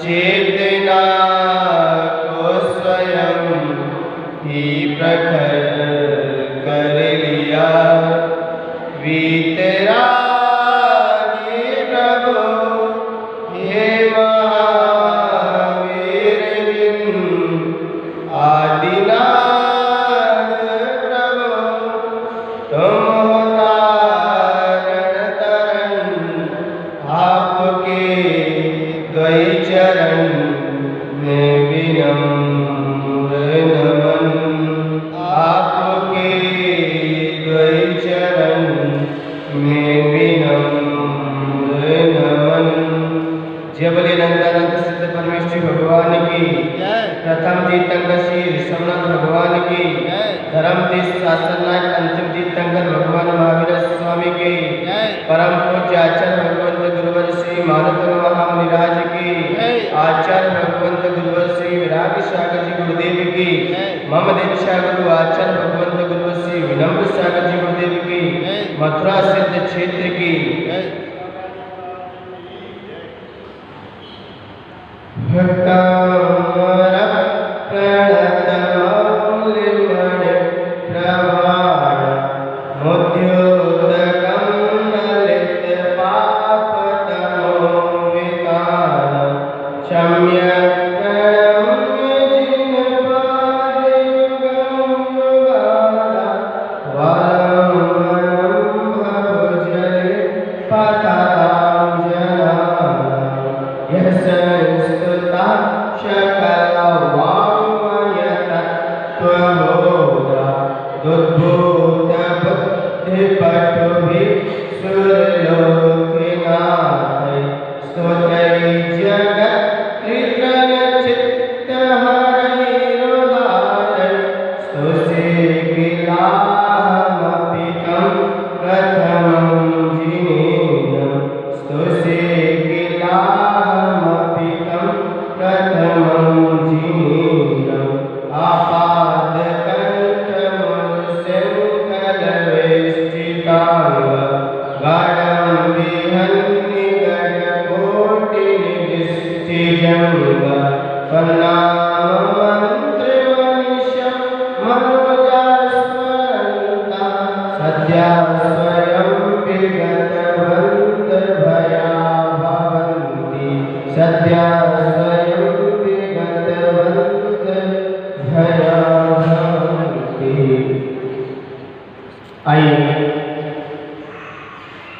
चेतना को स्वयं ही प्रखर कर लिया। वीतरागी प्रभु हे महावीर जिन आदिनाथ प्रभु तुम हो तारण तरन। आपके द्वय चरण में विनम्र नमन। आपके द्वय चरण में विनम्र नमन। जय बोले नंदानंद सिद्ध परमेश्वरी भगवान की। प्रथम तीर्थंकर श्री ऋषभनाथ भगवान की। धर्म तीर्थ शास्त्र नायक अंतिम तीर्थंकर भगवान महावीर स्वामी की। परम पूज्य आचार्य भगवंत गुरुवर श्री मानव महामुनिराज की। आचार्य भगवंत गुरुवर श्री विराग सागर जी गुरुदेव की। मम दीक्षा गुरु आचार्य भगवंत गुरुवर श्री विनम्र सागर जी गुरुदेव की। मथुरा सिद्ध क्षेत्र की।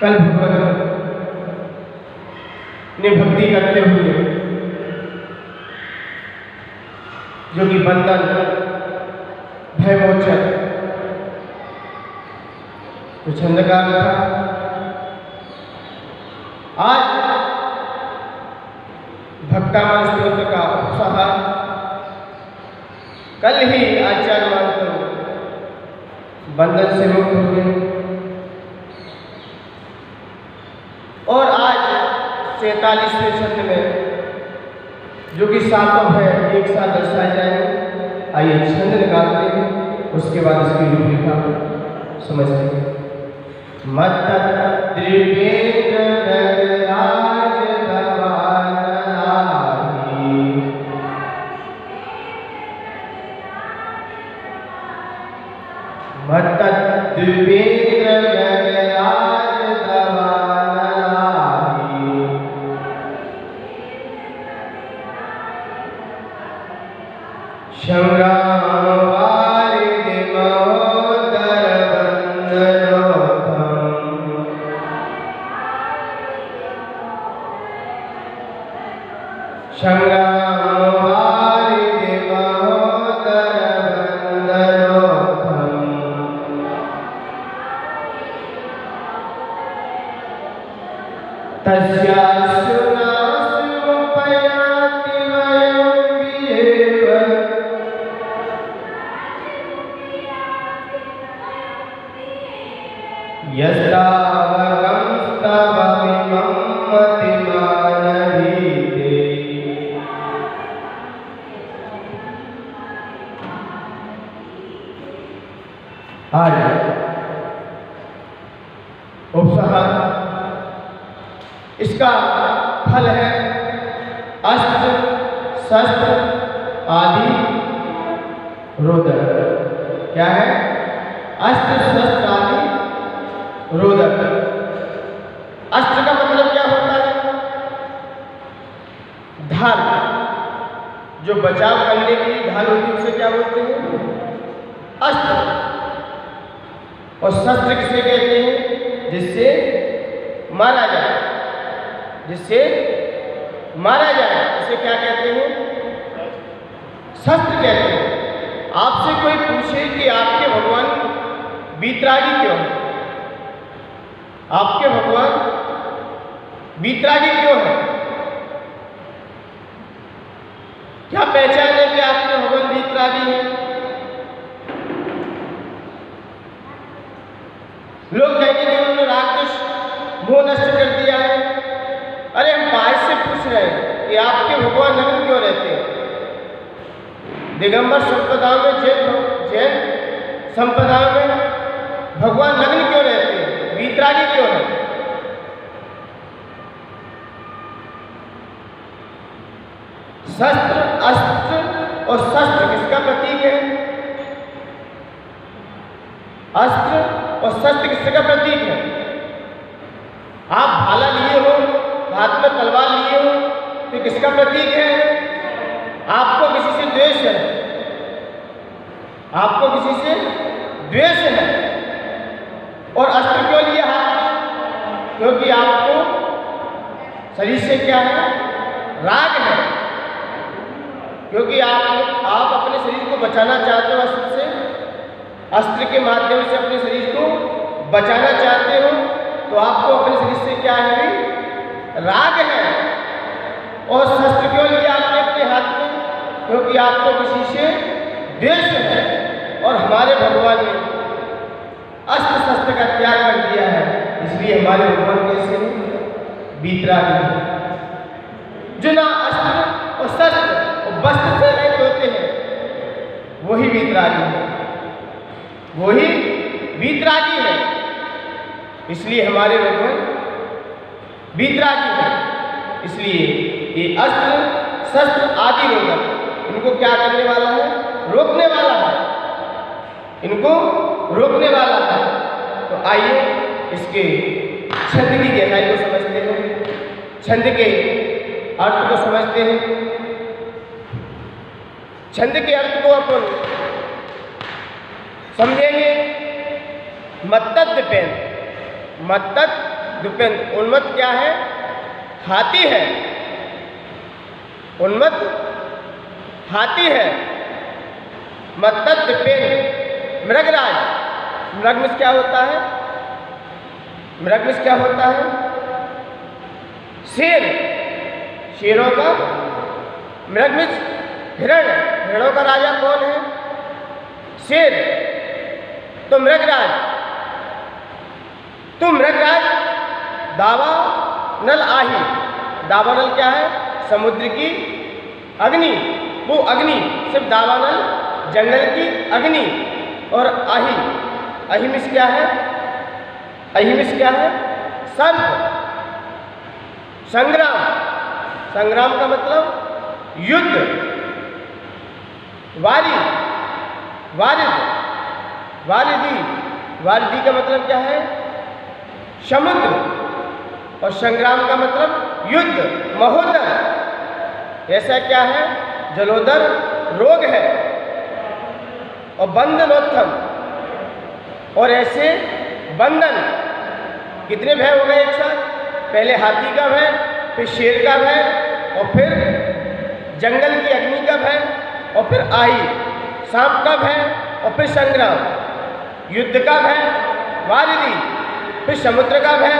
कल भगवान ने भक्ति करते हुए जो कि बंधन भयमोचन तो छंद का था। आज भक्तामन स्तोत्र का उपसंहार कल ही आचार्य मानकर बंधन से मुक्त हुए और आज 47वें छंद में जो कि सातों है एक साथ दर्शाए जाएंगे। आइए छंद निकालते हैं, उसके बाद इसकी रूपरेखा समझते हैं। मत त्रिवेद राज दवाई मत त्रिवेद राज दवाई आज उपसंहार इसका फल है अष्ट शस्त्र आदि रोधक। क्या है? अस्त्र शस्त्र आदि रोधक। अस्त्र का मतलब क्या होता है? ढाल, जो बचाव करने के लिए ढाल होती है उसे क्या बोलते हैं? अस्त्र। और शस्त्र किसे कहते हैं? जिससे मारा जाए, जिससे मारा जाए उसे क्या कहते हैं? शस्त्र कहते हैं। आपसे कोई पूछे कि आपके भगवान वीतरागी क्यों है, आपके भगवान वीतरागी क्यों है, क्या पहचान है कि आपके भगवान वीतरागी है? लोग कहेंगे कि उन्होंने राक्षस मोह नष्ट कर दिया है। अरे हम बाहर से पूछ रहे हैं कि आपके भगवान नग्न क्यों रहते हैं? दिगंबर संप्रदाय में, जैन संप्रदाय में भगवान नग्न क्यों रहते हैं, वीतरागी क्यों है? शस्त्र, अस्त्र और शस्त्र किसका प्रतीक है? अस्त्र और शस्त्र किसका प्रतीक है? आप भाला लिए हो, हाथ में तलवार लिए हो, तो किसका प्रतीक है? आपको किसी से द्वेष है, आपको किसी से द्वेष है। और अस्त्र क्यों लिया हाथ में? क्योंकि आपको शरीर से क्या है? राग है। क्योंकि आप अपने शरीर को बचाना चाहते हो अस्त्र से, अस्त्र के माध्यम से अपने शरीर को बचाना चाहते हो, तो आपको अपने शरीर से क्या है? राग है। और शस्त्र क्यों लिया आपने अपने हाथ में? क्योंकि आपको किसी से द्वेष है। और हमारे भगवान ने अस्त्र शस्त्र का त्याग कर दिया है, इसलिए हमारे भगवान कैसे वीतरागी हैं, जो ना अस्त्र और शस्त्र और वस्त्र से रहित होते हैं, वही वीतरागी है, वही वीतरागी है। इसलिए हमारे भगवान वीतरागी है। इसलिए ये अस्त्र शस्त्र आदि रोधक, इनको क्या करने वाला है? रोकने वाला है, इनको रोकने वाला है। तो आइए इसके छंद की गहराई को समझते हैं, छंद के अर्थ को समझते हैं। छंद के अर्थ को अपन समझेंगे। मत्तत द्विपेंद, मत्तत द्विपेंद। उन्मत्त क्या है? हाथी है, उन्मत्त हाथी है। मत्तत द्विपेंद मृगराज। मृग में क्या होता है? मृग में क्या होता है? शेर, शेरों का। मृग में हिरण, हिरणों का राजा कौन है? शेर। तो मृगराज, तो मृगराज दावानल आही। दावानल क्या है? समुद्र की अग्नि। वो अग्नि सिर्फ दावानल जंगल की अग्नि। और आही, अहिमिस क्या है? अहिमिस क्या है? सर्प। संग्राम, संग्राम का मतलब युद्ध। वारी, वारिद, वारिदी, वारिदी का मतलब क्या है? समुद्र। और संग्राम का मतलब युद्ध, महोदर। ऐसा क्या है? जलोदर रोग है। और बंधनोत्थम, और ऐसे बंधन। कितने भय हो गए एक साथ? पहले हाथी का भय, फिर शेर का भय, और फिर जंगल की अग्नि का भय, और फिर आही, सांप का भय, और फिर संग्राम, युद्ध का भय, वारिदी, फिर समुद्र का भय,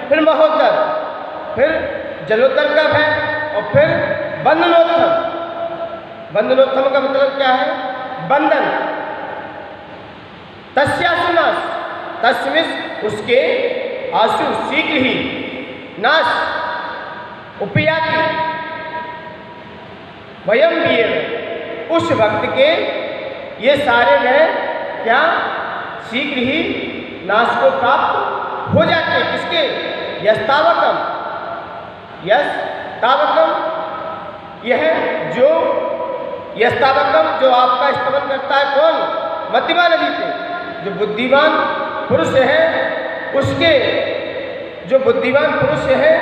फिर महोत्तर, फिर जलोत्तर का भय, और फिर बंधनोत्थम। बंधनोत्थम का मतलब क्या है? बंधन। तस्यासुनाश, तस्मिस उसके, आशु शीघ्र ही, नाश उपयाति, वयम वीर, उस भक्त के ये सारे भय क्या शीघ्र ही नाश को प्राप्त हो जाते हैं। किसके? यस्तावकम, यस्तावकम, यह यस्तावकम, जो आपका स्तवन करता है कौन? मध्यमा नदी पे। जो बुद्धिमान पुरुष है उसके, जो बुद्धिमान पुरुष है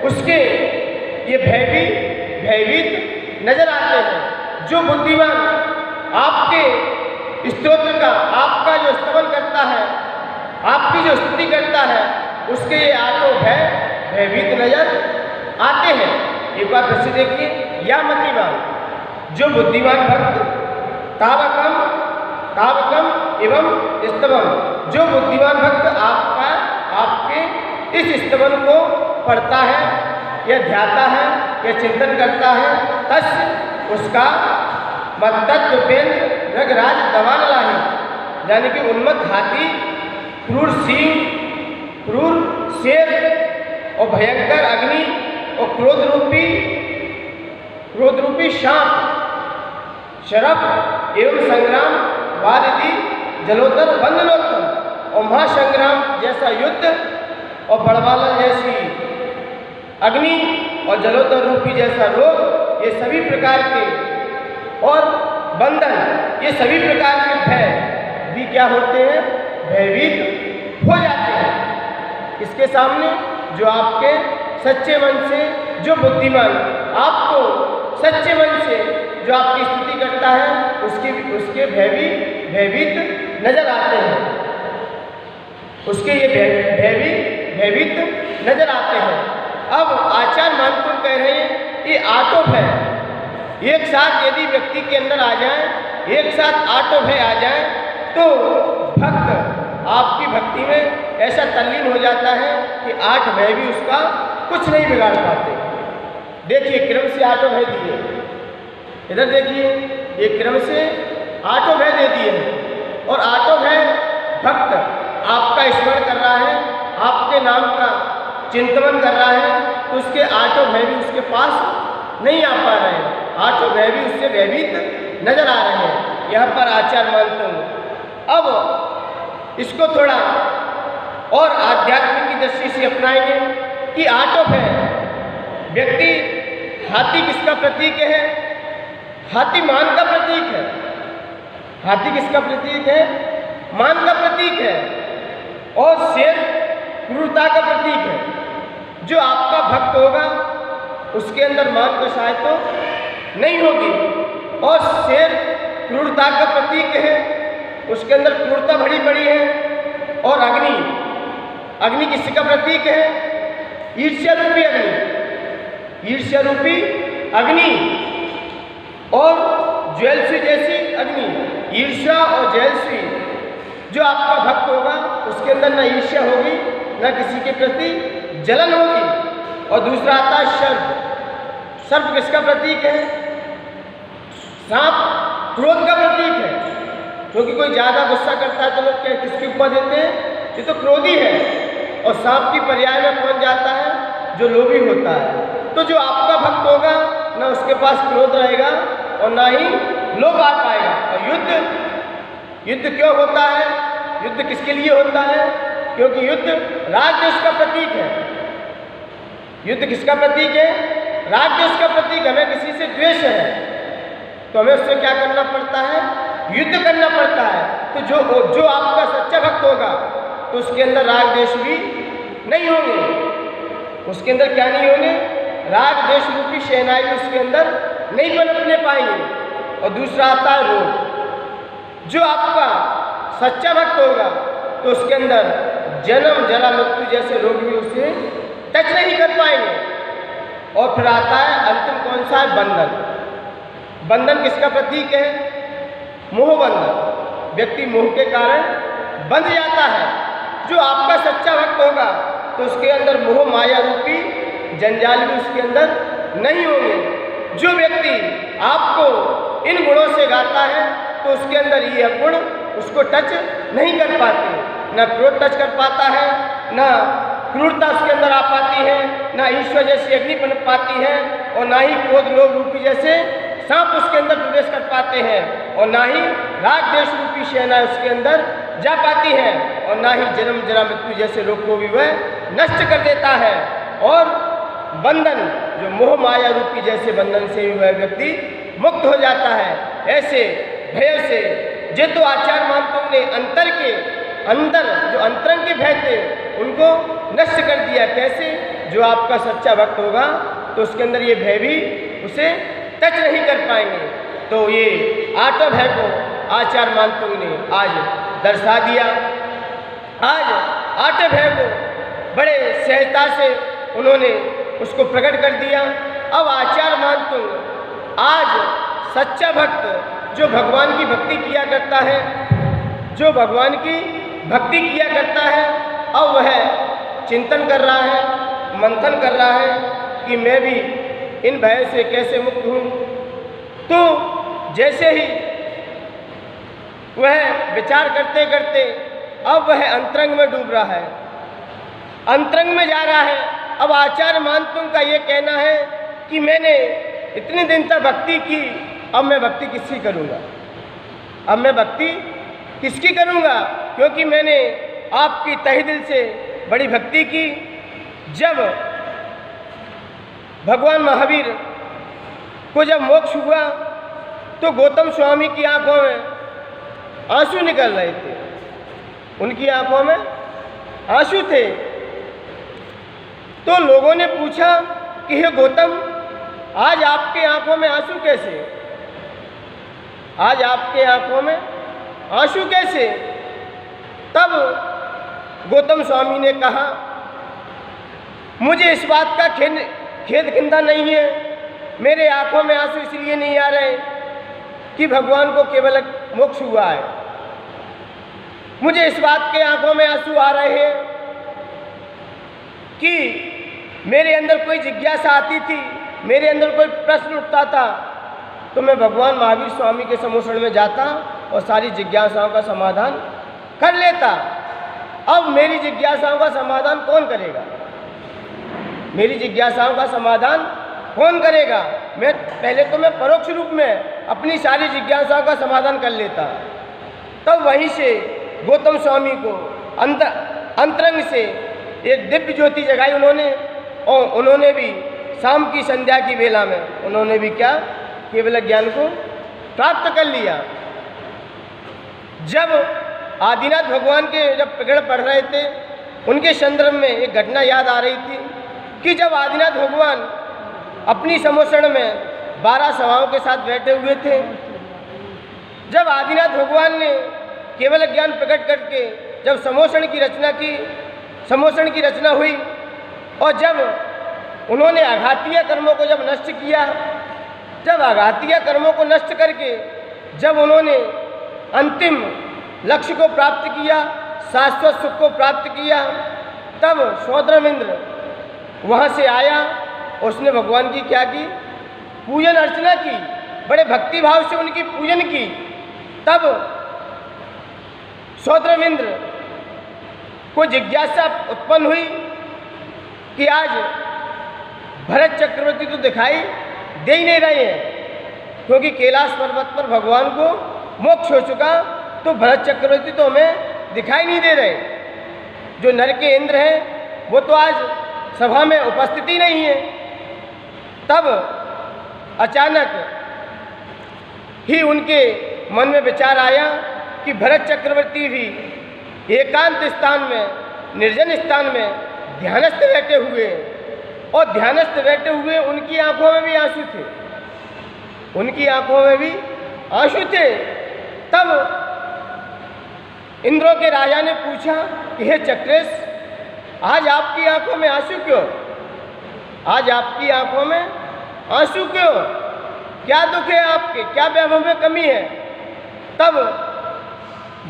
उसके ये भयभीत नजर आते हैं। जो बुद्धिमान आपके स्तोत्र का, आपका जो स्तवन करता है, आपकी जो स्तुति करता है, उसके ये आठों भयभीत नजर आते हैं। एक बार फिर से देखिए, या मतिमान, जो बुद्धिमान भक्त, तावकम एवं स्तवम, जो बुद्धिमान भक्त आपके इस स्तवन को पढ़ता है या ध्याता है या चिंतन करता है, तस् उसका मत्तत्वेंद्र रगराज दवान लाही, यानी कि उन्मत्त हाथी, क्रूर सिंह, क्रूर शेर और भयंकर अग्नि और क्रोध रूपी सांप, शरफ एवं संग्राम वारिधि जलोदर बंधनोत्तम, और महासंग्राम जैसा युद्ध और बड़वाला जैसी अग्नि और जलोदर रूपी जैसा रोग, ये सभी प्रकार के, और बंधन, ये सभी प्रकार के भय भी क्या होते हैं? भयभीत हो जाते हैं। इसके सामने जो आपके सच्चे मन से, जो बुद्धिमान आपको सच्चे मन से जो आपकी स्तुति करता है, उसके भयभीत नजर आते हैं, उसके ये भयभीत नजर आते हैं। अब आचार्य मानपुर कह रहे हैं ये आठों भय एक साथ यदि व्यक्ति के अंदर आ जाए, एक साथ आठों भय आ जाए, तो भक्त आपकी भक्ति में ऐसा तल्लीन हो जाता है कि आठ भय भी उसका कुछ नहीं बिगाड़ पाते। देखिए क्रम से आठों भय दिए, इधर देखिए ये क्रम से आठों भय दे दिए हैं, और आठों भय भक्त आपका स्मरण कर रहा है, आपके नाम का चिंतन कर रहा है, तो उसके आठों भय भी उसके पास नहीं आ पा रहे हैं, आठों भय भी उससे भयभीत नजर आ रहे हैं। यहाँ पर आचार्य मानते हैं। अब इसको थोड़ा और आध्यात्मिक की दृष्टि से अपनाएंगे कि आठों भय व्यक्ति, हाथी किसका प्रतीक है? हाथी मान का प्रतीक है। हाथी किसका प्रतीक है? मान का प्रतीक है। और शेर क्रूरता का प्रतीक है। जो आपका भक्त होगा उसके अंदर मान कसाय तो नहीं होगी, और शेर क्रूरता का प्रतीक है, उसके अंदर क्रूरता भरी पड़ी है। और अग्नि, अग्नि किसका प्रतीक है? ईर्ष्या रूपी अग्नि, ईर्ष्या रूपी अग्नि और ज्वेलसी जैसी अग्नि। ईर्ष्या और ज्वेलसी, जो आपका भक्त होगा उसके अंदर न ईर्ष्या होगी, न किसी के प्रति जलन होगी। और दूसरा आता है सर्प। सर्प किसका प्रतीक है? सांप क्रोध का प्रतीक है, क्योंकि कोई ज़्यादा गुस्सा करता है तो लोग क्या किसकी उपमा देते हैं? ये तो क्रोधी है। और सांप की पर्याय में कौन जाता है? जो लोभी होता है। तो जो आपका भक्त होगा ना उसके पास क्रोध रहेगा और ना ही लोभ आ पाएगा। और युद्ध क्यों होता है? युद्ध किसके लिए होता है? क्योंकि युद्ध राग देश का प्रतीक है। युद्ध किसका प्रतीक है? राग देश का प्रतीक। हमें किसी से द्वेष है तो हमें उससे क्या करना पड़ता है? युद्ध करना पड़ता है। तो जो आपका सच्चा भक्त होगा तो उसके अंदर राग देश भी नहीं होंगे। उसके अंदर क्या नहीं होंगे? राग देश रूपी सेनाएं भी उसके अंदर नहीं पनपने पाएंगे। और दूसरा आता है रोग। जो आपका सच्चा भक्त होगा तो उसके अंदर जन्म जरा मृत्यु जैसे रोग भी उसे टच नहीं कर पाएंगे। और फिर आता है अंतिम कौन सा है? बंधन। बंधन किसका प्रतीक है? मोह बंधन। व्यक्ति मोह के कारण बंध जाता है। जो आपका सच्चा भक्त होगा तो उसके अंदर मोह माया रूपी जंजाल भी उसके अंदर नहीं होंगे। जो व्यक्ति आपको इन गुणों से गाता है तो उसके अंदर ये गुण उसको टच नहीं कर पाते। न क्रोध टच कर पाता है, न क्रूरता उसके अंदर आ पाती है, न ईश्वर जैसी अग्नि पनप पाती है, और ना ही क्रोध लोभ रूपी जैसे सांप उसके अंदर प्रवेश कर पाते हैं, और ना ही राग देश रूपी सेना उसके अंदर जा पाती है, और ना ही जन्म जरा मृत्यु जैसे रोग को भी वह नष्ट कर देता है। और बंधन, जो मोह माया रूपी जैसे बंधन से भी वह व्यक्ति मुक्त हो जाता है। ऐसे भय से जे तो आचार्य महात्मा ने अंतर के अंदर जो अंतरंग के भय थे उनको नष्ट कर दिया। कैसे? जो आपका सच्चा भक्त होगा तो उसके अंदर ये भय भी उसे टच नहीं कर पाएंगे। तो ये आठों भय को आचार्य महात्मा ने आज दर्शा दिया। आज आठों भय को बड़े सहजता से उन्होंने उसको प्रकट कर दिया। अब आचार्य महात्मा आज सच्चा भक्त जो भगवान की भक्ति किया करता है, जो भगवान की भक्ति किया करता है, अब वह चिंतन कर रहा है, मंथन कर रहा है कि मैं भी इन भय से कैसे मुक्त हूँ। तो जैसे ही वह विचार करते करते अब वह अंतरंग में डूब रहा है, अंतरंग में जा रहा है। अब आचार्य महात्मा का ये कहना है कि मैंने इतने दिन तक भक्ति की, अब मैं भक्ति किसकी करूँगा, अब मैं भक्ति किसकी करूँगा, क्योंकि मैंने आपकी तहे दिल से बड़ी भक्ति की। जब भगवान महावीर को जब मोक्ष हुआ तो गौतम स्वामी की आंखों में आंसू निकल रहे थे, उनकी आंखों में आंसू थे। तो लोगों ने पूछा कि हे गौतम, आज आपके आंखों में आंसू कैसे, आज आपके आंखों में आंसू कैसे? तब गौतम स्वामी ने कहा, मुझे इस बात का खेद खिंदा नहीं है, मेरे आंखों में आंसू इसलिए नहीं आ रहे कि भगवान को केवल मोक्ष हुआ है। मुझे इस बात के आंखों में आंसू आ रहे हैं कि मेरे अंदर कोई जिज्ञासा आती थी, मेरे अंदर कोई प्रश्न उठता था तो मैं भगवान महावीर स्वामी के सम्मुखन में जाता और सारी जिज्ञासाओं का समाधान कर लेता। अब मेरी जिज्ञासाओं का समाधान कौन करेगा, मेरी जिज्ञासाओं का समाधान कौन करेगा? मैं पहले तो मैं परोक्ष रूप में अपनी सारी जिज्ञासाओं का समाधान कर लेता। तब वहीं से गौतम स्वामी को अंतरंग से एक दिव्य ज्योति जगाई उन्होंने, और उन्होंने भी शाम की संध्या की वेला में उन्होंने भी क्या, केवल ज्ञान को प्राप्त कर लिया। जब आदिनाथ भगवान के जब प्रकरण पढ़ रहे थे, उनके संदर्भ में एक घटना याद आ रही थी कि जब आदिनाथ भगवान अपनी समोषण में 12 सभाओं के साथ बैठे हुए थे, जब आदिनाथ भगवान ने केवल ज्ञान प्रकट करके जब समोषण की रचना की, समोषण की रचना हुई, और जब उन्होंने आघातीय कर्मों को जब नष्ट किया, जब आघातीय कर्मों को नष्ट करके जब उन्होंने अंतिम लक्ष्य को प्राप्त किया, शाश्वत सुख को प्राप्त किया, तब सौद्रमिंद्र वहाँ से आया, उसने भगवान की क्या की, पूजन अर्चना की, बड़े भक्ति भाव से उनकी पूजन की। तब सौद्रमिंद्र को जिज्ञासा उत्पन्न हुई कि आज भरत चक्रवर्ती तो दिखाई दे ही नहीं रहे हैं, क्योंकि कैलाश पर्वत पर भगवान को मोक्ष हो चुका, तो भरत चक्रवर्ती तो हमें दिखाई नहीं दे रहे। जो नर के इंद्र हैं वो तो आज सभा में उपस्थित ही नहीं है। तब अचानक ही उनके मन में विचार आया कि भरत चक्रवर्ती भी एकांत स्थान में, निर्जन स्थान में ध्यानस्थ बैठे हुए, और ध्यानस्थ बैठे हुए उनकी आंखों में भी आंसू थे, उनकी आंखों में भी आंसू थे। तब इंद्रों के राजा ने पूछा कि हे चक्रेश, आज आपकी आंखों में आंसू क्यों, आज आपकी आंखों में आंसू क्यों, क्या दुख है आपके, क्या वैभव में कमी है? तब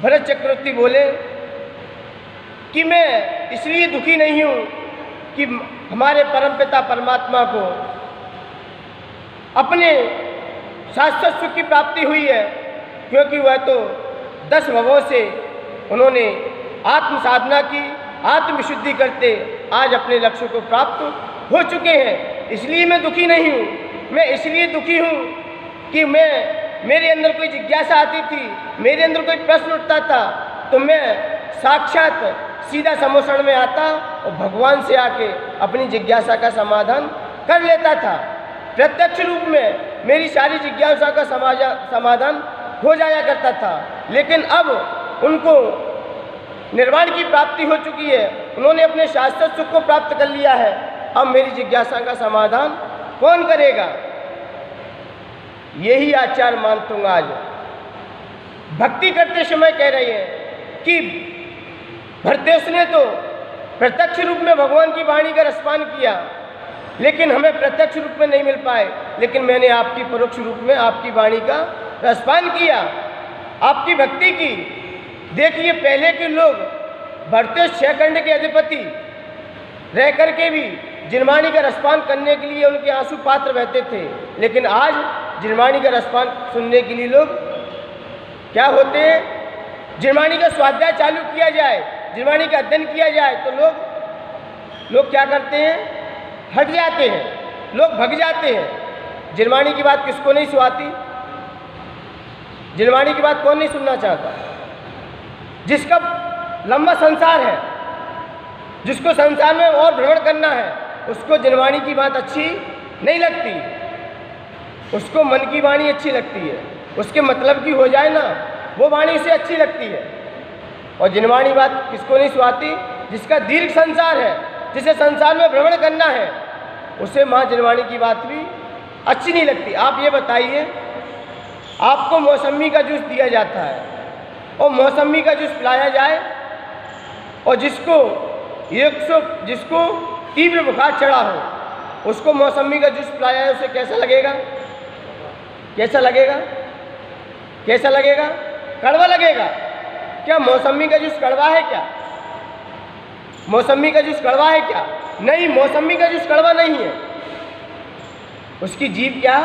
भरत चक्रवर्ती बोले कि मैं इसलिए दुखी नहीं हूँ कि हमारे परमपिता परमात्मा को अपने शाश्वत सुख की प्राप्ति हुई है, क्योंकि वह तो 10 भवों से उन्होंने आत्म साधना की, आत्म विशुद्धि करते आज अपने लक्ष्य को प्राप्त हो चुके हैं। इसलिए मैं दुखी नहीं हूँ, मैं इसलिए दुखी हूँ कि मेरे अंदर कोई जिज्ञासा आती थी, मेरे अंदर कोई प्रश्न उठता था, तो मैं साक्षात सीधा समोषण में आता और भगवान से आके अपनी जिज्ञासा का समाधान कर लेता था। प्रत्यक्ष रूप में मेरी सारी जिज्ञासा का समाधान हो जाया करता था। लेकिन अब उनको निर्वाण की प्राप्ति हो चुकी है, उन्होंने अपने शाश्वत सुख को प्राप्त कर लिया है। अब मेरी जिज्ञासा का समाधान कौन करेगा? यही आचार्य मानतुंग आज भक्ति करते समय कह रहे हैं कि भरतेश ने तो प्रत्यक्ष रूप में भगवान की वाणी का रसपान किया, लेकिन हमें प्रत्यक्ष रूप में नहीं मिल पाए, लेकिन मैंने आपकी परोक्ष रूप में आपकी वाणी का रसपान किया, आपकी भक्ति की। देखिए, पहले के लोग भरतेश 6 खंड के अधिपति रह करके भी जिनवाणी का रसपान करने के लिए उनके आंसू पात्र बहते थे, लेकिन आज जिनवाणी का रसपान सुनने के लिए लोग क्या होते हैं? जिनवाणी का स्वाध्याय चालू किया जाए, जिनवाणी का अध्ययन किया जाए तो लोग क्या करते हैं? हट जाते हैं, लोग भग जाते हैं। जिनवाणी की बात किसको नहीं सुहाती? जिनवाणी की बात कौन नहीं सुनना चाहता? जिसका लंबा संसार है, जिसको संसार में और भ्रमण करना है, उसको जिनवाणी की बात अच्छी नहीं लगती, उसको मन की वाणी अच्छी लगती है। उसके मतलब की हो जाए ना, वो वाणी उसे अच्छी लगती है। और जिनवाणी बात किसको नहीं सुहाती? जिसका दीर्घ संसार है, जिसे संसार में भ्रमण करना है, उसे माँ जिनवाणी की बात भी अच्छी नहीं लगती। आप ये बताइए, आपको मौसमी का जूस दिया जाता है और मौसमी का जूस पिलाया जाए और जिसको तीव्र बुखार चढ़ा हो, उसको मौसमी का जूस पिलाया है, उसे कैसा लगेगा? कैसा लगेगा? कैसा लगेगा? कड़वा लगेगा। क्या मौसमी का जूस कड़वा है क्या? मौसमी का जूस कड़वा है क्या? नहीं, मौसमी का जूस कड़वा नहीं है। उसकी जीभ क्या?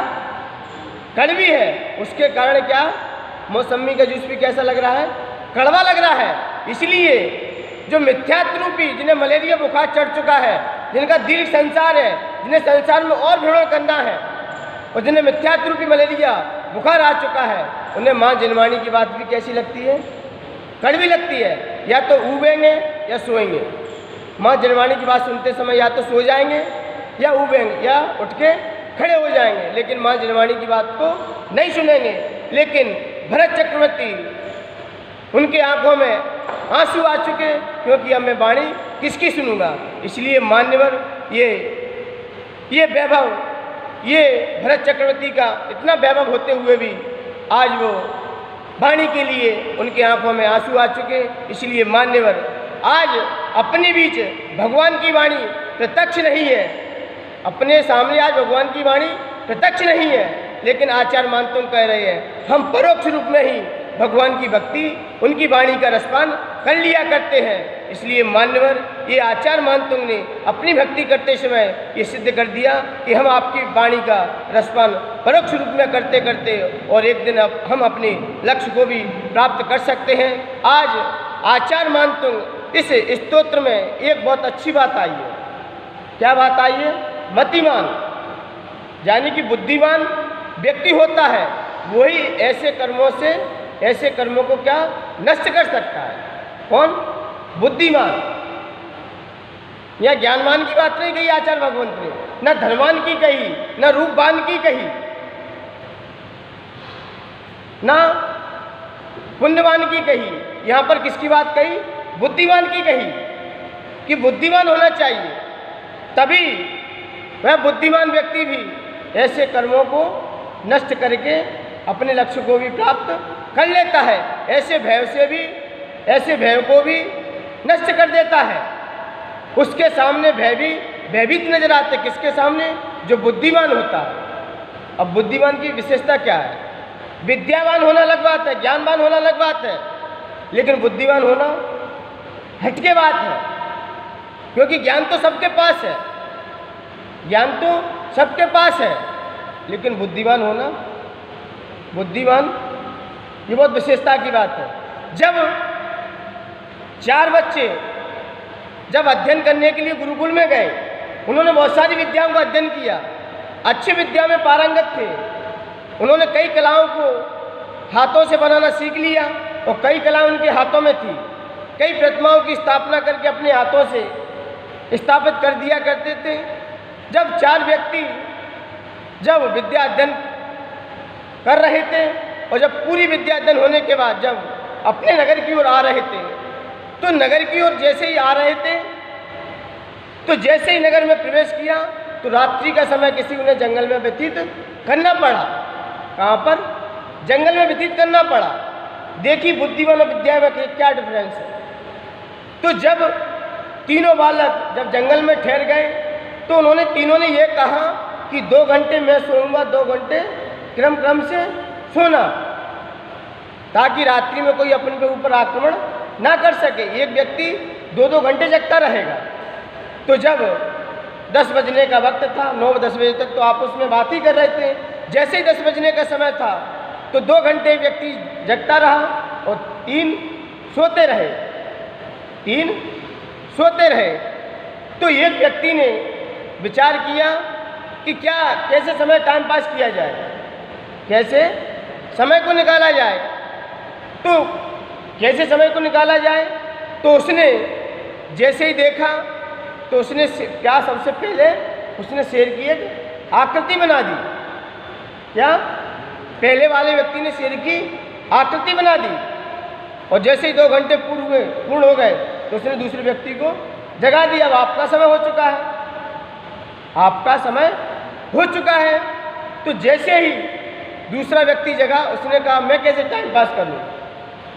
कड़वी है। उसके कारण क्या? मौसमी का जूस भी कैसा लग रहा है? कड़वा लग रहा है। इसलिए जो मिथ्यात्व रूपी, जिन्हें मलेरिया बुखार चढ़ चुका है, जिनका दीर्घ संसार है, जिन्हें संसार में और भ्रमण करना है और जिन्हें मिथ्यात्व रूपी मलेरिया बुखार आ चुका है, उन्हें माँ जिनवाणी की बात भी कैसी लगती है? कड़वी लगती है। या तो ऊबेंगे या सोएंगे। माँ जिनवाणी की बात सुनते समय या तो सो जाएंगे या ऊबेंगे या उठ के खड़े हो जाएंगे, लेकिन माँ जिनवाणी की बात को नहीं सुनेंगे। लेकिन भरत चक्रवर्ती, उनके आंखों में आंसू आ चुके, क्योंकि अब मैं वाणी किसकी सुनूंगा। इसलिए मान्यवर, ये वैभव, ये भरत चक्रवर्ती का इतना वैभव होते हुए भी आज वो वाणी के लिए उनके आंखों में आंसू आ चुके। इसलिए मान्यवर, आज अपने बीच भगवान की वाणी प्रत्यक्ष नहीं है, अपने सामने आज भगवान की वाणी प्रत्यक्ष नहीं है, लेकिन आचार्य मानतुंग कह रहे हैं हम परोक्ष रूप में ही भगवान की भक्ति, उनकी वाणी का रसपान कर लिया करते हैं। इसलिए मान्यवर, ये आचार्य मानतुंग ने अपनी भक्ति करते समय ये सिद्ध कर दिया कि हम आपकी वाणी का रसपान परोक्ष रूप में करते करते और एक दिन हम अपने लक्ष्य को भी प्राप्त कर सकते हैं। आज आचार्य मानतुंग इस स्तोत्र में एक बहुत अच्छी बात आई है। क्या बात आई है? मतिमान, यानी कि बुद्धिमान व्यक्ति होता है, वही ऐसे कर्मों को क्या नष्ट कर सकता है। कौन? बुद्धिमान। यह ज्ञानवान की बात नहीं कही आचार्य भगवंत ने, न धनवान की कही, न रूपवान की कही, न पुण्यवान की कही। यहाँ पर किसकी बात कही? बुद्धिमान की कही कि बुद्धिमान होना चाहिए, तभी वह बुद्धिमान व्यक्ति भी ऐसे कर्मों को नष्ट करके अपने लक्ष्य को भी प्राप्त कर लेता है। ऐसे भय को भी नष्ट कर देता है। उसके सामने भयभीत नजर आते। किसके सामने? जो बुद्धिमान होता है। अब बुद्धिमान की विशेषता क्या है? विद्यावान होना अलग बात है, ज्ञानवान होना अलग बात है, लेकिन बुद्धिमान होना हटके बात है। क्योंकि ज्ञान तो सबके पास है, ज्ञान तो सबके पास है, लेकिन बुद्धिमान होना, बुद्धिमान, ये बहुत विशेषता की बात है। जब 4 बच्चे जब अध्ययन करने के लिए गुरुकुल में गए, उन्होंने बहुत सारी विद्याओं का अध्ययन किया, अच्छी विद्या में पारंगत थे। उन्होंने कई कलाओं को हाथों से बनाना सीख लिया और कई कलाएं उनके हाथों में थी। कई प्रतिमाओं की स्थापना करके अपने हाथों से स्थापित कर दिया करते थे। जब 4 व्यक्ति जब विद्या अध्ययन कर रहे थे। और जब पूरी विद्या अध्ययन होने के बाद जब अपने नगर की ओर आ रहे थे, तो नगर की ओर जैसे ही आ रहे थे, तो जैसे ही नगर में प्रवेश किया तो रात्रि का समय किसी उन्हें जंगल में व्यतीत करना पड़ा। कहाँ पर? जंगल में व्यतीत करना पड़ा। देखी बुद्धिमान और विद्या में क्या डिफरेंस है। तो जब तीनों बालक जब जंगल में ठहर गए तो उन्होंने तीनों ने ये कहा कि 2 घंटे मैं सोऊंगा, 2 घंटे क्रम से सोना, ताकि रात्रि में कोई अपने के ऊपर आक्रमण ना कर सके। एक व्यक्ति 2-2 घंटे जगता रहेगा। तो जब 10 बजने का वक्त था, 9-10 बजे तक तो आपस में बात ही कर रहे थे। जैसे ही 10 बजने का समय था तो 2 घंटे व्यक्ति जगता रहा और 3 सोते रहे, 3 सोते रहे। तो एक व्यक्ति ने विचार किया कि कैसे समय टाइम पास किया जाए, कैसे समय को निकाला जाए। तो कैसे समय को निकाला जाए, तो उसने जैसे ही देखा तो उसने क्या सबसे पहले उसने शेर की एक आकृति बना दी। क्या? पहले वाले व्यक्ति ने शेर की आकृति बना दी। और जैसे ही 2 घंटे पूर्ण हो गए तो उसने दूसरे व्यक्ति को जगा दिया। अब आपका समय हो चुका है, आपका समय हो चुका है। तो जैसे ही दूसरा व्यक्ति जगा, उसने कहा मैं कैसे टाइम पास करूं।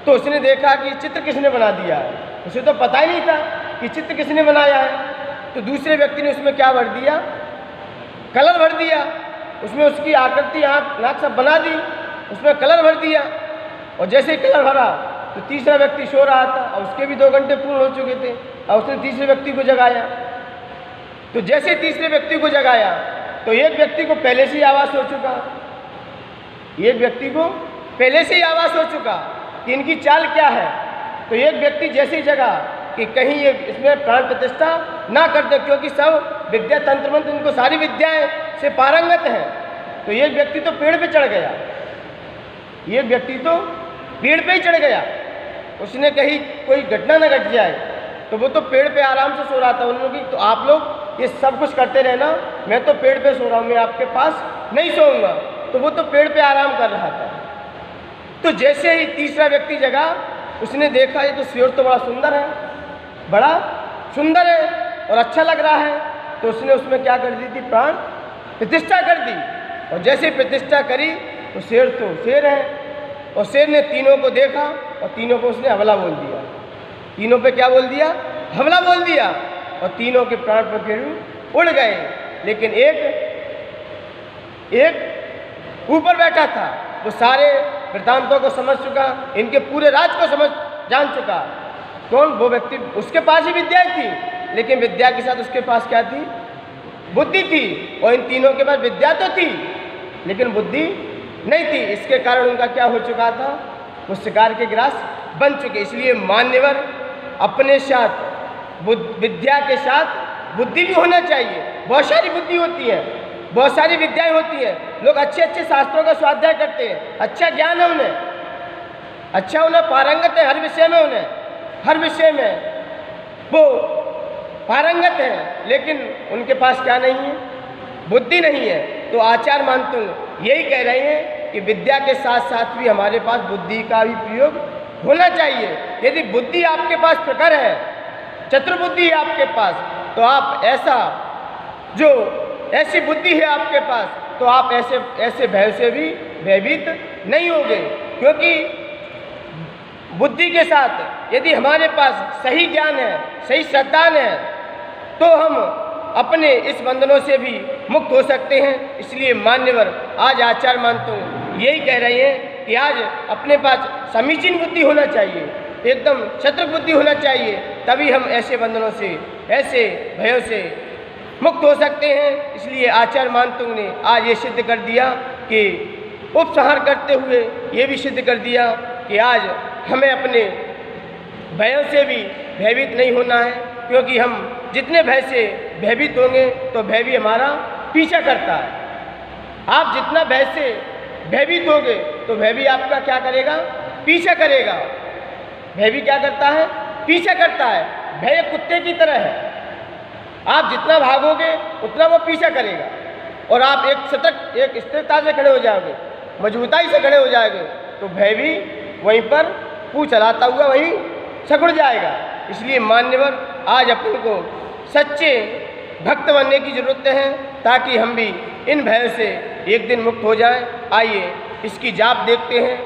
तो उसने देखा कि चित्र किसने बना दिया है। उसे तो पता ही नहीं था कि चित्र किसने बनाया है। तो दूसरे व्यक्ति ने उसमें क्या भर दिया? कलर भर दिया। उसमें उसकी आकृति, आँख नाक सब बना दी, उसमें कलर भर दिया। और जैसे ही कलर भरा तो तीसरा व्यक्ति सो रहा था और उसके भी 2 घंटे पूर्ण हो चुके थे और उसने तीसरे व्यक्ति को जगाया। तो जैसे तीसरे व्यक्ति को जगाया तो एक व्यक्ति को पहले से ही आवाज़ हो चुका, एक व्यक्ति को पहले से ही आवाज़ हो चुका कि इनकी चाल क्या है। तो एक व्यक्ति जैसे ही जगा कि कहीं ये इसमें प्राण प्रतिष्ठा ना कर दे, क्योंकि सब विद्या तंत्र मंत्र इनको सारी विद्याएं से पारंगत हैं। तो एक व्यक्ति तो पेड़ पे चढ़ गया, एक व्यक्ति तो पेड़ पे ही चढ़ गया। उसने कहीं कोई घटना न घट जाए, तो वो तो पेड़ पे आराम से सो रहा था। उन्होंने कि तो आप लोग ये सब कुछ करते रहना, मैं तो पेड़ पे सो रहा हूँ, मैं आपके पास नहीं सोऊंगा। तो वो तो पेड़ पे आराम कर रहा था। तो जैसे ही तीसरा व्यक्ति जगा, उसने देखा ये तो शेर तो बड़ा सुंदर है, बड़ा सुंदर है और अच्छा लग रहा है। तो उसने उसमें क्या कर दी थी? प्राण प्रतिष्ठा कर दी। और जैसे प्रतिष्ठा करी तो शेर तो शेर है। और शेर ने तीनों को देखा और तीनों को उसने हमला बोल दिया। तीनों पे क्या बोल दिया? हमला बोल दिया। और तीनों के प्राण पखेरु उड़ गए, लेकिन एक ऊपर बैठा था। वो सारे वृत्तांतों को समझ चुका, इनके पूरे राज को जान चुका। कौन? वो व्यक्ति। उसके पास ही विद्याएं थी, लेकिन विद्या के साथ उसके पास क्या थी? बुद्धि थी। और इन तीनों के पास विद्या तो थी लेकिन बुद्धि नहीं थी। इसके कारण उनका क्या हो चुका था? वो शिकार के ग्रास बन चुके। इसलिए मान्यवर अपने साथ विद्या के साथ बुद्धि भी होना चाहिए। बहुत सारी बुद्धि होती है, बहुत सारी विद्याएं होती हैं। लोग अच्छे अच्छे शास्त्रों का स्वाध्याय करते हैं, अच्छा ज्ञान है उन्हें, अच्छा उन्हें पारंगत है हर विषय में, उन्हें हर विषय में वो पारंगत है, लेकिन उनके पास क्या नहीं है? बुद्धि नहीं है। तो आचार्य मानतु यही कह रहे हैं कि विद्या के साथ साथ भी हमारे पास बुद्धि का भी प्रयोग होना चाहिए। यदि बुद्धि आपके पास प्रखर है, चतुर्बुद्धि है आपके पास, तो आप ऐसी बुद्धि है आपके पास, तो आप ऐसे भय से भी भयभीत नहीं होगे। क्योंकि बुद्धि के साथ यदि हमारे पास सही ज्ञान है, सही श्रद्धान है, तो हम अपने इस बंधनों से भी मुक्त हो सकते हैं। इसलिए मान्यवर आज आचार्य मानता हूँ यही कह रहे हैं कि आज अपने पास समीचीन बुद्धि होना चाहिए, एकदम शत्रु बुद्धि होना चाहिए, तभी हम ऐसे बंधनों से, ऐसे भयों से मुक्त हो सकते हैं। इसलिए आचार्य मानतुंग ने आज ये सिद्ध कर दिया कि उपसंहार करते हुए ये भी सिद्ध कर दिया कि आज हमें अपने भयों से भी भयभीत नहीं होना है। क्योंकि हम जितने भय से भयभीत होंगे तो भय भी हमारा पीछा करता है। आप जितना भय से भयभीत होगे तो भय भी आपका क्या करेगा? पीछा करेगा। भय भी क्या करता है? पीछा करता है। भय कुत्ते की तरह है, आप जितना भागोगे उतना वो पीछा करेगा और आप एक स्थिरता से खड़े हो जाओगे। मजबूताई से खड़े हो जाएंगे तो भय भी वहीं पर पूछ चलाता हुआ वहीं सिकुड़ जाएगा। इसलिए मान्यवर आज अपन को सच्चे भक्त बनने की ज़रूरत है ताकि हम भी इन भयों से एक दिन मुक्त हो जाएं। आइए इसकी जाप देखते हैं।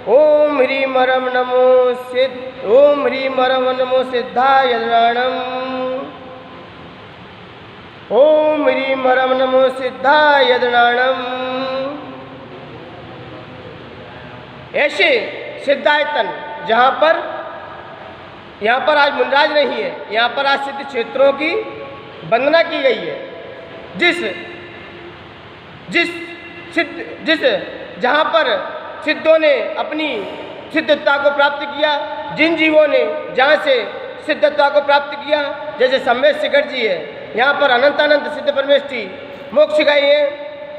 ओम ह्रीम हरम नमो सिद्ध, ओम ह्रीम हरम नमो सिद्धाय ददाणम, ओम ह्रीम हरम नमो सिद्धाय ददाणम। ऐसे सिद्धायतन जहाँ पर यहाँ पर आज मुंडराज नहीं है, यहाँ पर आज सिद्ध क्षेत्रों की वंदना की गई है। जिस जहाँ पर सिद्धों ने अपनी सिद्धता को प्राप्त किया, जिन जीवों ने जहाँ से सिद्धता को प्राप्त किया, जैसे सम्मेद शिखर जी है, यहाँ पर अनंत सिद्ध परमेष्ठी मोक्ष गए हैं।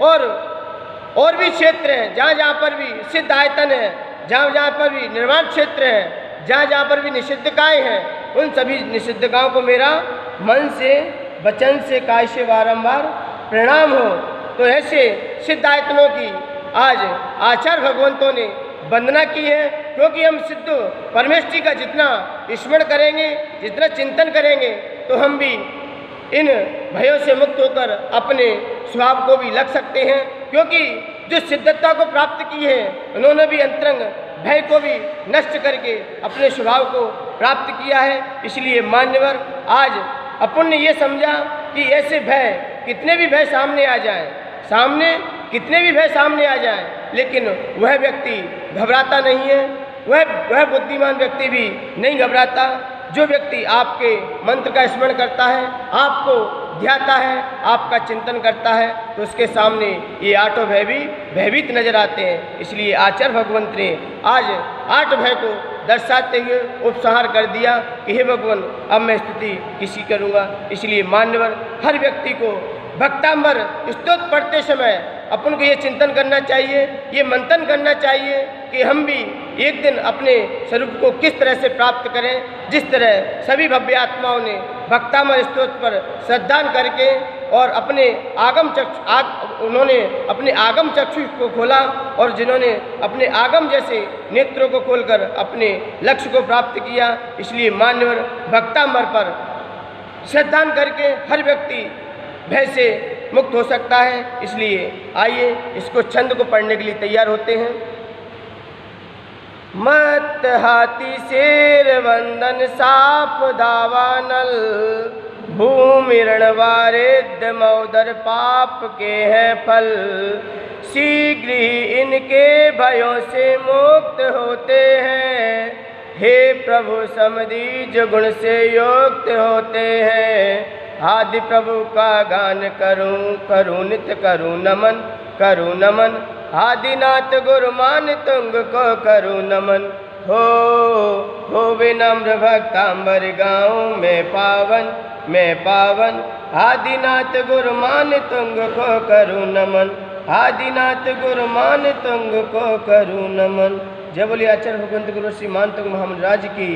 और भी क्षेत्र हैं जहाँ जहाँ पर भी सिद्ध आयतन है, जहाँ जहाँ पर भी निर्वाण क्षेत्र है, जहाँ जहाँ पर भी निषिद्धकाएँ हैं, उन सभी निषिद्धकाओं को मेरा मन से, वचन से, काय से बारंबार प्रणाम हो। तो ऐसे सिद्ध आयतनों की आज आचार्य भगवंतों ने वंदना की है, क्योंकि हम सिद्ध परमेष्ठी का जितना स्मरण करेंगे, जितना चिंतन करेंगे, तो हम भी इन भयों से मुक्त होकर अपने स्वभाव को भी लग सकते हैं। क्योंकि जो सिद्धता को प्राप्त की है, उन्होंने भी अंतरंग भय को भी नष्ट करके अपने स्वभाव को प्राप्त किया है। इसलिए मान्यवर आज अपन ने ये समझा कि ऐसे भय, कितने भी भय सामने आ जाएं, कितने भी भय सामने आ जाएं, लेकिन वह व्यक्ति घबराता नहीं है, वह बुद्धिमान व्यक्ति भी नहीं घबराता। जो व्यक्ति आपके मंत्र का स्मरण करता है, आपको ध्याता है, आपका चिंतन करता है, तो उसके सामने ये आठों भय भी भयभीत नजर आते हैं। इसलिए आचार्य भगवंत ने आज 8 भय को दर्शाते हुए उपसंहार कर दिया कि हे भगवान, अब मैं स्तुति किसी करूँगा। इसलिए मान्यवर हर व्यक्ति को भक्तांबर स्तोत्र पढ़ते समय अपन को ये चिंतन करना चाहिए, ये मंथन करना चाहिए कि हम भी एक दिन अपने स्वरूप को किस तरह से प्राप्त करें। जिस तरह सभी भव्य आत्माओं ने भक्तांबर स्तोत्र पर श्रद्धान करके और उन्होंने अपने आगम चक्षु को खोला, और जिन्होंने अपने आगम जैसे नेत्रों को खोलकर अपने लक्ष्य को प्राप्त किया। इसलिए मान्यवर भक्तांबर पर श्रद्धान करके हर व्यक्ति भय से मुक्त हो सकता है। इसलिए आइए इसको छंद को पढ़ने के लिए तैयार होते हैं। मत हाथी शेर वंदन साप दावानल, भूमि रणवारिद्ध मौदर पाप के हैं फल, शीघ्र ही इनके भयों से मुक्त होते हैं। हे प्रभु समधी जो गुण से युक्त होते हैं, आदि प्रभु का गान करूं नित करूं नमन, आदिनाथ गुरु मान तुंग को करूं नमन। हो विनम्र भक्तांबर गाँव में पावन, आदिनाथ गुरु मान तुंग को करूं नमन, आदिनाथ गुरु मान तुंग को करूं नमन। जय बोलिए आचार्य भगवंत गुरु श्री मान तुंग महाराज की।